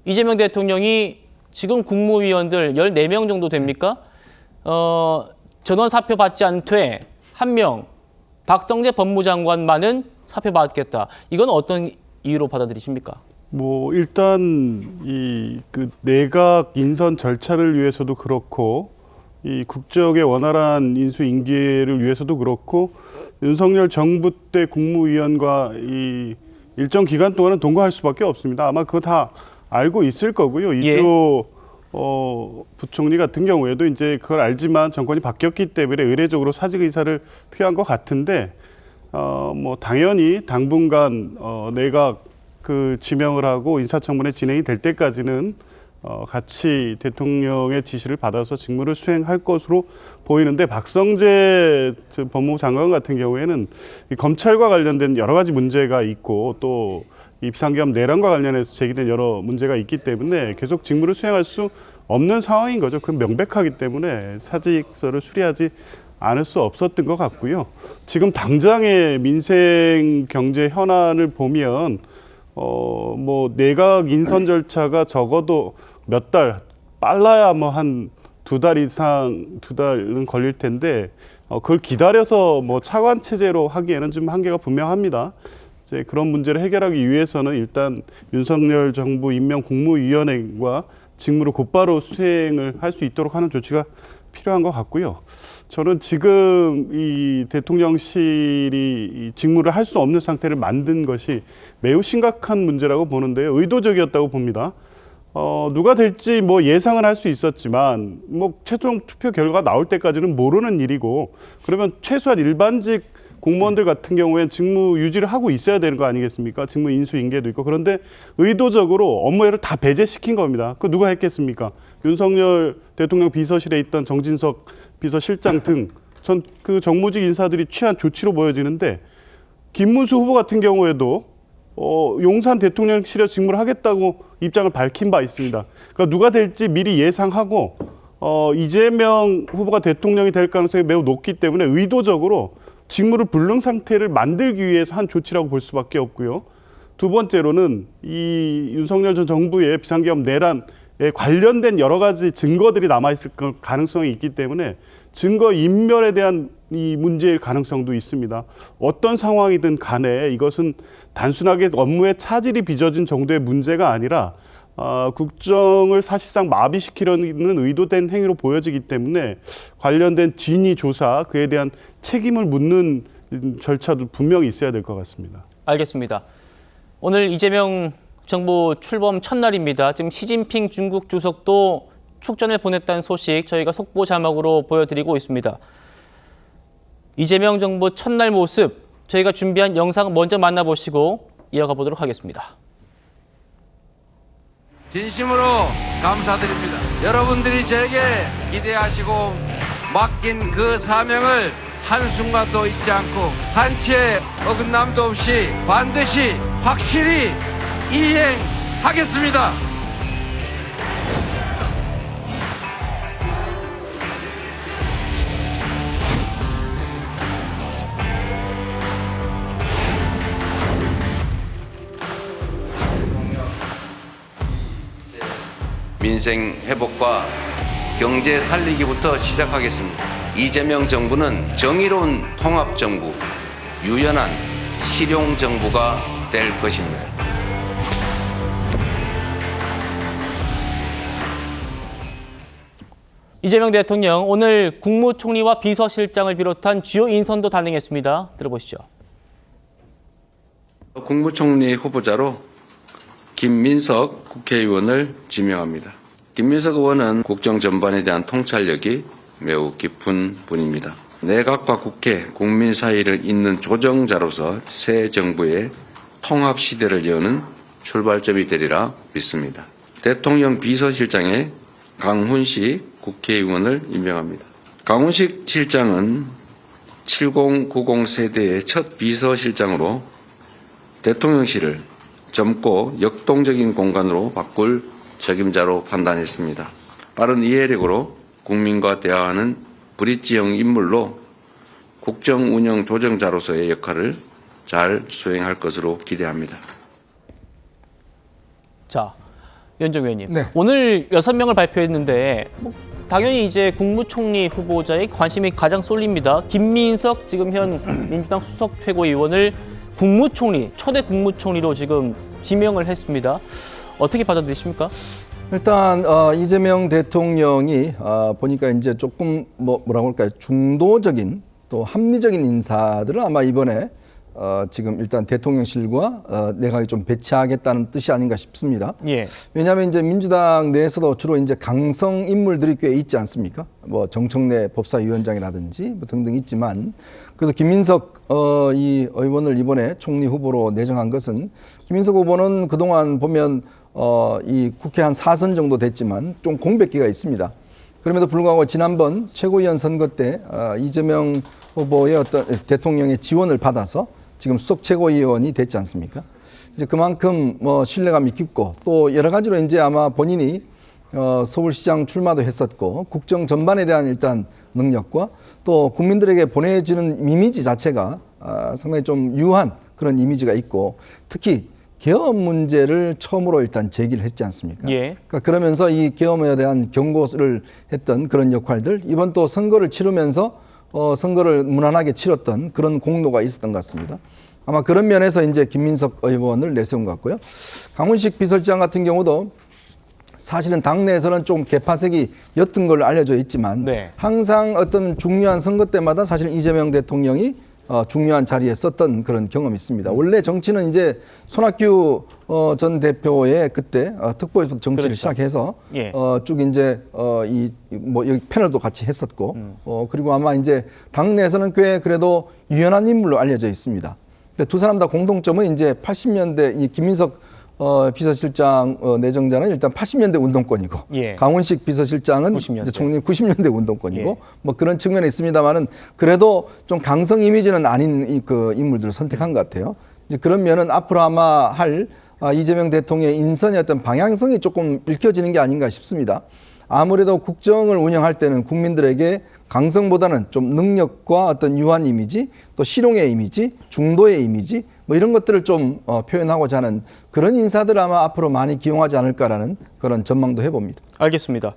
이재명 대통령이 지금 국무위원들 14명 정도 됩니까? 전원 사표 받지 않되 1명, 박성재 법무장관만은 사표 받겠다. 이건 어떤 이유로 받아들이십니까? 일단 그 내각 인선 절차를 위해서도 그렇고 이 국정의 원활한 인수 인계를 위해서도 그렇고 윤석열 정부 때 국무위원과 이 일정 기간 동안은 동거할 수밖에 없습니다. 아마 그거 다 알고 있을 거고요. 이주호 부총리 같은 경우에도 이제 그걸 알지만 정권이 바뀌었기 때문에 의례적으로 사직 의사를 표한 것 같은데 당연히 당분간 내각 그 지명을 하고 인사청문회 진행이 될 때까지는 같이 대통령의 지시를 받아서 직무를 수행할 것으로 보이는데 박성재 법무부 장관 같은 경우에는 이 검찰과 관련된 여러 가지 문제가 있고 또 이 비상계엄 내란과 관련해서 제기된 여러 문제가 있기 때문에 계속 직무를 수행할 수 없는 상황인 거죠. 그건 명백하기 때문에 사직서를 수리하지 않을 수 없었던 것 같고요. 지금 당장의 민생 경제 현안을 보면 내각 인선 절차가 적어도 몇 달, 빨라야 한 2달 이상, 2달은 걸릴 텐데, 그걸 기다려서 차관 체제로 하기에는 좀 한계가 분명합니다. 이제 그런 문제를 해결하기 위해서는 일단 윤석열 정부 임명 국무위원회가 직무를 곧바로 수행을 할 수 있도록 하는 조치가 필요한 것 같고요. 저는 지금 이 대통령실이 이 직무를 할 수 없는 상태를 만든 것이 매우 심각한 문제라고 보는데요. 의도적이었다고 봅니다. 누가 될지 예상은 할 수 있었지만 최종 투표 결과가 나올 때까지는 모르는 일이고 그러면 최소한 일반직 공무원들 같은 경우에는 직무 유지를 하고 있어야 되는 거 아니겠습니까? 직무 인수 인계도 있고 그런데 의도적으로 업무를 다 배제시킨 겁니다. 그 누가 했겠습니까? 윤석열 대통령 비서실에 있던 정진석 비서실장 등 전 그 정무직 인사들이 취한 조치로 보여지는데 김문수 후보 같은 경우에도 용산 대통령실에 직무를 하겠다고 입장을 밝힌 바 있습니다. 그러니까 누가 될지 미리 예상하고 이재명 후보가 대통령이 될 가능성이 매우 높기 때문에 의도적으로 직무를 불능 상태를 만들기 위해서 한 조치라고 볼 수밖에 없고요. 두 번째로는 이 윤석열 전 정부의 비상계엄 내란에 관련된 여러 가지 증거들이 남아있을 가능성이 있기 때문에 증거 인멸에 대한 이 문제일 가능성도 있습니다. 어떤 상황이든 간에 이것은 단순하게 업무에 차질이 빚어진 정도의 문제가 아니라 국정을 사실상 마비시키려는 의도된 행위로 보여지기 때문에 관련된 진위 조사, 그에 대한 책임을 묻는 절차도 분명히 있어야 될 것 같습니다. 알겠습니다. 오늘 이재명 정부 출범 첫날입니다. 지금 시진핑 중국 주석도 축전을 보냈다는 소식 저희가 속보 자막으로 보여드리고 있습니다. 이재명 정부 첫날 모습 저희가 준비한 영상 먼저 만나보시고 이어가 보도록 하겠습니다. 진심으로 감사드립니다. 여러분들이 제게 기대하시고 맡긴 그 사명을 한순간도 잊지 않고 한치의 어긋남도 없이 반드시 확실히 이행하겠습니다. 민생 회복과 경제 살리기부터 시작하겠습니다. 이재명 정부는 정의로운 통합정부, 유연한 실용정부가 될 것입니다. 이재명 대통령 오늘 국무총리와 비서실장을 비롯한 주요 인선도 단행했습니다. 들어보시죠. 국무총리 후보자로 김민석 국회의원을 지명합니다. 김민석 의원은 국정 전반에 대한 통찰력이 매우 깊은 분입니다. 내각과 국회, 국민 사이를 잇는 조정자로서 새 정부의 통합 시대를 여는 출발점이 되리라 믿습니다. 대통령 비서실장에 강훈식 국회의원을 임명합니다. 강훈식 실장은 7090 세대의 첫 비서실장으로 대통령실을 젊고 역동적인 공간으로 바꿀 책임자로 판단했습니다. 빠른 이해력으로 국민과 대화하는 브릿지형 인물로 국정 운영 조정자로서의 역할을 잘 수행할 것으로 기대합니다. 자, 위원정 의원님. 네. 오늘 6명을 발표했는데 뭐 당연히 이제 국무총리 후보자의 관심이 가장 쏠립니다. 김민석 지금 현 민주당 수석 최고위원을 국무총리, 초대 국무총리로 지금 지명을 했습니다. 어떻게 받아들이십니까? 일단 이재명 대통령이 보니까 이제 조금 뭐라고 할까요? 중도적인 또 합리적인 인사들을 아마 이번에 지금 일단 대통령실과 내각이 좀 배치하겠다는 뜻이 아닌가 싶습니다. 예. 왜냐하면 이제 민주당 내에서도 주로 이제 강성 인물들이 꽤 있지 않습니까? 뭐 정청래 법사위원장이라든지 뭐 등등 있지만 그래서 김민석 이 의원을 이번에 총리 후보로 내정한 것은 김민석 후보는 그동안 보면 이 국회 한 4선 정도 됐지만 좀 공백기가 있습니다. 그럼에도 불구하고 지난번 최고위원 선거 때 이재명 후보의 어떤 대통령의 지원을 받아서 지금 수석 최고위원이 됐지 않습니까? 이제 그만큼 뭐 신뢰감이 깊고 또 여러 가지로 이제 아마 본인이 서울시장 출마도 했었고 국정 전반에 대한 일단 능력과 또 국민들에게 보내주는 이미지 자체가 상당히 좀 유한 그런 이미지가 있고 특히 계엄 문제를 처음으로 일단 제기를 했지 않습니까? 예. 그러니까 그러면서 이 계엄에 대한 경고를 했던 그런 역할들 이번 또 선거를 치르면서 선거를 무난하게 치렀던 그런 공로가 있었던 것 같습니다. 아마 그런 면에서 이제 김민석 의원을 내세운 것 같고요. 강훈식 비서실장 같은 경우도 사실은 당내에서는 좀 개파색이 옅은 걸로 알려져 있지만 네. 항상 어떤 중요한 선거 때마다 사실 이재명 대통령이 중요한 자리에 썼던 그런 경험이 있습니다. 원래 정치는 이제 손학규 전 대표의 그때 특보에서 정치를 그렇죠. 시작해서 예. 쭉 이제 뭐 여기 패널도 같이 했었고 그리고 아마 이제 당내에서는 꽤 그래도 유연한 인물로 알려져 있습니다. 근데 두 사람 다 공통점은 이제 80년대 이 김민석 비서실장 내정자는 일단 80년대 운동권이고 예. 강훈식 비서실장은 90년대. 이제 총리 90년대 운동권이고 예. 뭐 그런 측면이 있습니다만은 그래도 좀 강성 이미지는 아닌 그 인물들을 선택한 것 같아요. 이제 그런 면은 앞으로 아마 할 이재명 대통령의 인선의 어떤 방향성이 조금 읽혀지는 게 아닌가 싶습니다. 아무래도 국정을 운영할 때는 국민들에게 강성보다는 좀 능력과 어떤 유한 이미지, 또 실용의 이미지, 중도의 이미지 뭐 이런 것들을 좀 표현하고자 하는 그런 인사들 아마 앞으로 많이 기용하지 않을까라는 그런 전망도 해봅니다. 알겠습니다.